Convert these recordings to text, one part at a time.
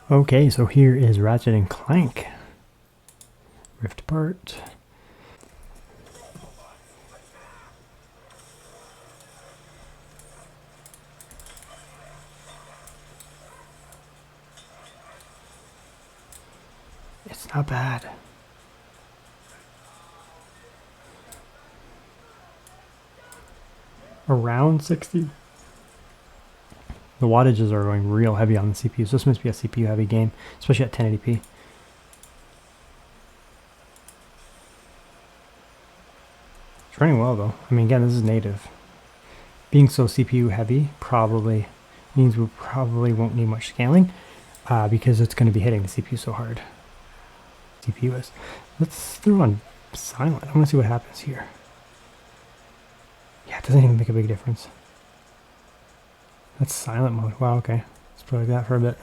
Okay, so here is Ratchet and Clank. Rift apart. It's not bad. Around 60. The wattages are going real heavy on the CPU, so this must be a CPU heavy game, especially at 1080p. It's running well though. I mean, again, this is native. Being so CPU heavy probably means we probably won't need much scaling because it's going to be hitting the CPU so hard. CPU is. Let's throw on silent. I want to see what happens here. Yeah, it doesn't even make a big difference. That's silent mode. Wow, okay. Let's put it like that for a bit.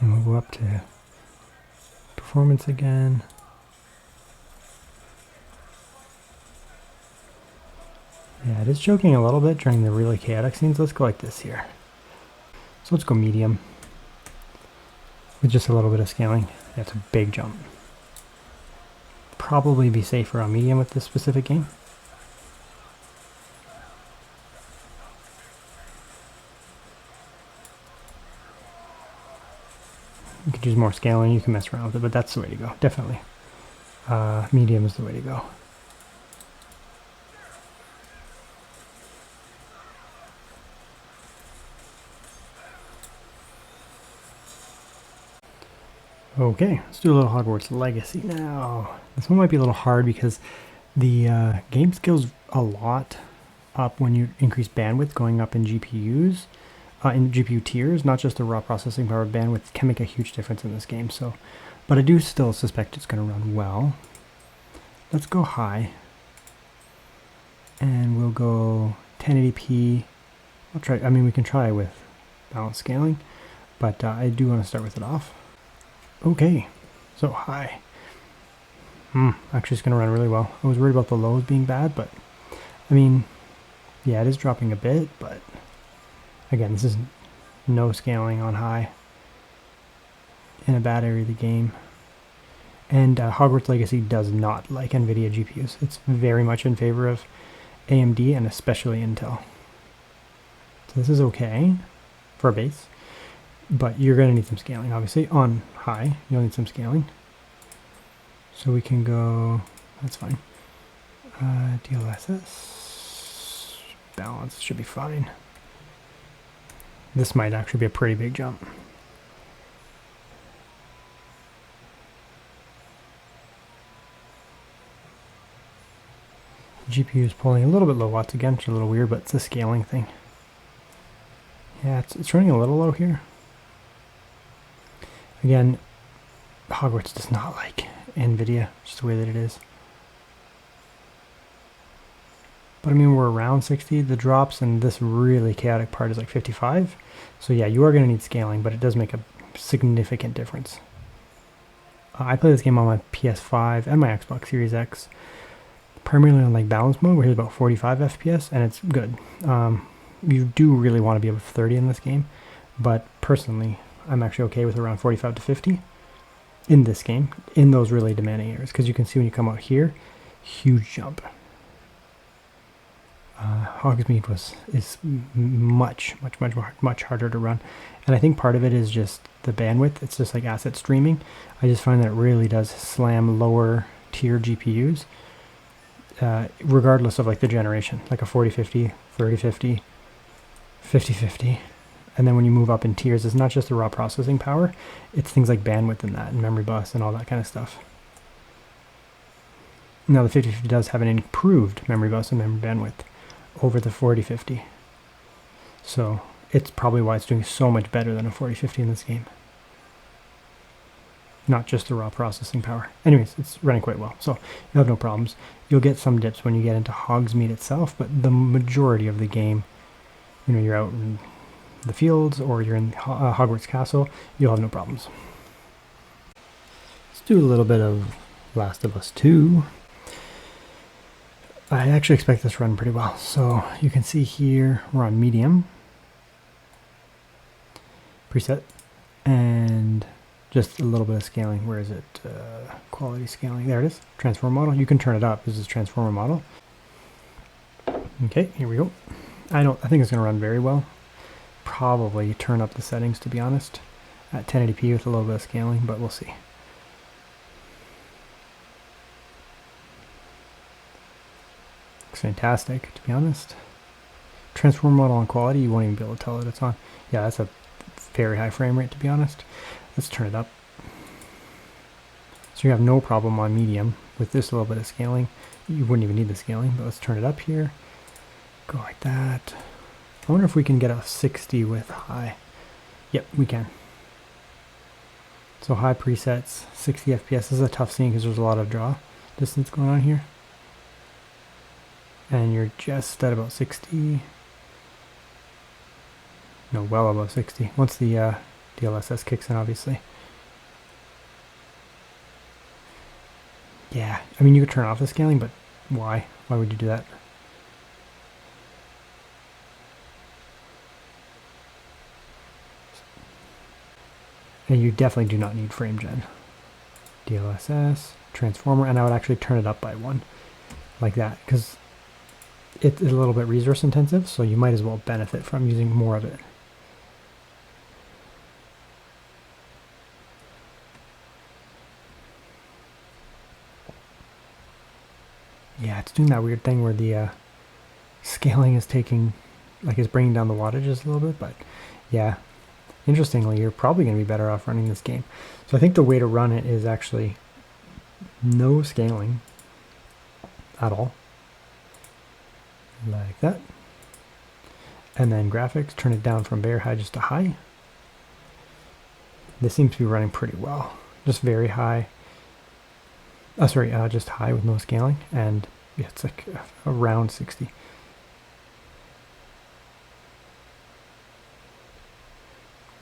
And we'll go up to performance again. Yeah, it is choking a little bit during the really chaotic scenes. Let's go like this here. So let's go medium. With just a little bit of scaling. That's a big jump. Probably be safer on medium with this specific game. You could use more scaling, you can mess around with it, but that's the way to go, definitely. Medium is the way to go. Okay, let's do a little Hogwarts Legacy now. This one might be a little hard because the game scales a lot up when you increase bandwidth going up in GPUs, in GPU tiers, not just the raw processing power. Bandwidth can make a huge difference in this game. So, but I do still suspect it's going to run well. Let's go high, and we'll go 1080p. I'll try. I mean, we can try with balanced scaling, but I do want to start with it off. Okay, so high. Actually it's going to run really well. I was worried about the lows being bad, but I mean, yeah, it is dropping a bit, but again, this is no scaling on high in a bad area of the game. And Hogwarts Legacy does not like NVIDIA GPUs. It's very much in favor of AMD and especially Intel. So this is okay for a base. But you're going to need some scaling, obviously. On high, you'll need some scaling. So we can go, that's fine. DLSS, balance should be fine. This might actually be a pretty big jump. GPU is pulling a little bit low watts again, which is a little weird, but it's a scaling thing. Yeah, it's running a little low here. Again, Hogwarts does not like NVIDIA, just the way that it is. But I mean, we're around 60, the drops, and this really chaotic part is like 55. So yeah, you are going to need scaling, but it does make a significant difference. I play this game on my PS5 and my Xbox Series X, primarily on like balance mode, where it's about 45 FPS, and it's good. You do really want to be above 30 in this game, but personally, I'm actually okay with around 45 to 50 in this game, in those really demanding areas, because you can see when you come out here, huge jump. Hogsmeade is much harder to run, and I think part of it is just the bandwidth. It's just like asset streaming. I just find that it really does slam lower tier GPUs, regardless of like the generation, like a 4050, 3050, 5050. And then when you move up in tiers, it's not just the raw processing power, it's things like bandwidth and that, and memory bus and all that kind of stuff. Now the 5050 does have an improved memory bus and memory bandwidth over the 4050. So it's probably why it's doing so much better than a 4050 in this game. Not just the raw processing power. Anyways, it's running quite well, so you'll have no problems. You'll get some dips when you get into Hogsmeade itself, but the majority of the game, you know, you're out in the fields or you're in Hogwarts Castle, you'll have no problems. Let's do a little bit of Last of Us 2. I actually expect this to run pretty well. So you can see here we're on medium preset and just a little bit of scaling. Where is it? Quality scaling. There it is. Transformer model. You can turn it up. This is transformer model. Okay, here we go. I think it's going to run very well. Probably turn up the settings, to be honest, at 1080p with a little bit of scaling, but we'll see. Looks fantastic, to be honest. Transformer model on quality, you won't even be able to tell that it's on. Yeah, that's a very high frame rate, to be honest. Let's turn it up. So you have no problem on medium with this little bit of scaling. You wouldn't even need the scaling, but let's turn it up here. Go like that. I wonder if we can get a 60 with high. Yep, we can. So high presets, 60 FPS. This is a tough scene because there's a lot of draw distance going on here. And you're just at about 60. No, well above 60. Once the DLSS kicks in, obviously. Yeah, I mean, you could turn off the scaling, but why? Why would you do that? And you definitely do not need frame gen. DLSS, transformer, and I would actually turn it up by 1, like that, because it's a little bit resource intensive, so you might as well benefit from using more of it. Yeah, it's doing that weird thing where the scaling is taking, like, it's bringing down the wattages a little bit, but yeah. Interestingly, you're probably going to be better off running this game. So I think the way to run it is actually no scaling at all. Like that. And then graphics, turn it down from very high just to high. This seems to be running pretty well. Just very high. Oh, sorry, just high with no scaling. And yeah, it's like around 60.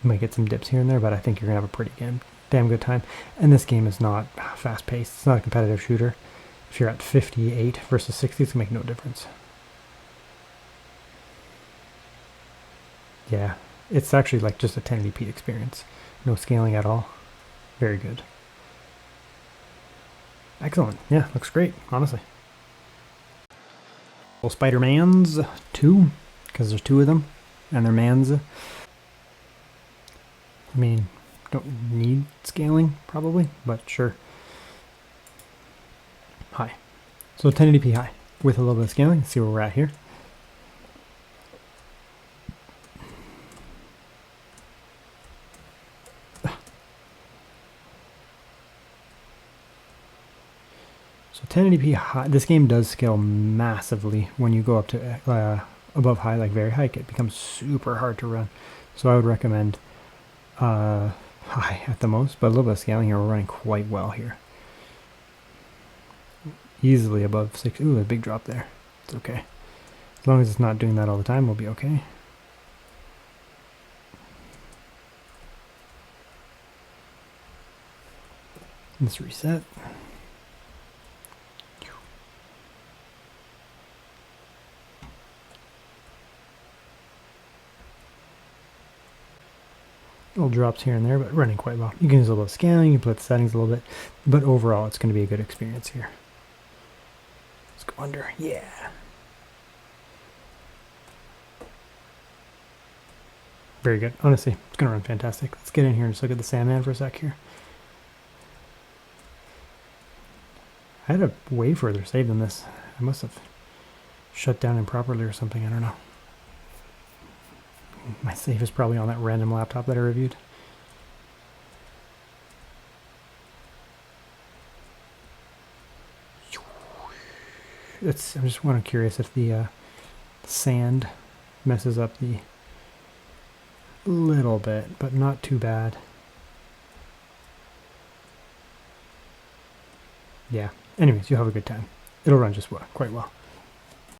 You might get some dips here and there, but I think you're going to have a pretty damn good time. And this game is not fast-paced. It's not a competitive shooter. If you're at 58 versus 60, it's going to make no difference. Yeah, it's actually like just a 1080p experience. No scaling at all. Very good. Excellent. Yeah, looks great, honestly. Well, Spider-Mans 2, because there's 2 of them, and they're mans. I mean, don't need scaling, probably, but sure. High. So 1080p high, with a little bit of scaling. Let's see where we're at here. So 1080p high, this game does scale massively when you go up to above high, like very high. It becomes super hard to run. So I would recommend high at the most, but a little bit of scaling here. We're running quite well here. Easily above 6. Ooh, a big drop there. It's okay. As long as it's not doing that all the time, we'll be okay. Let's reset. Little drops here and there, but running quite well. You can use a little bit of scaling, you can put the settings a little bit, but overall it's going to be a good experience here. Let's go under. Yeah. Very good. Honestly, it's going to run fantastic. Let's get in here and just look at the Sandman for a sec here. I had a way further save than this. I must have shut down improperly or something. I don't know. My save is probably on that random laptop that I reviewed. I'm just curious if the sand messes up the little bit, but not too bad. Yeah. Anyways, you'll have a good time. It'll run just quite well.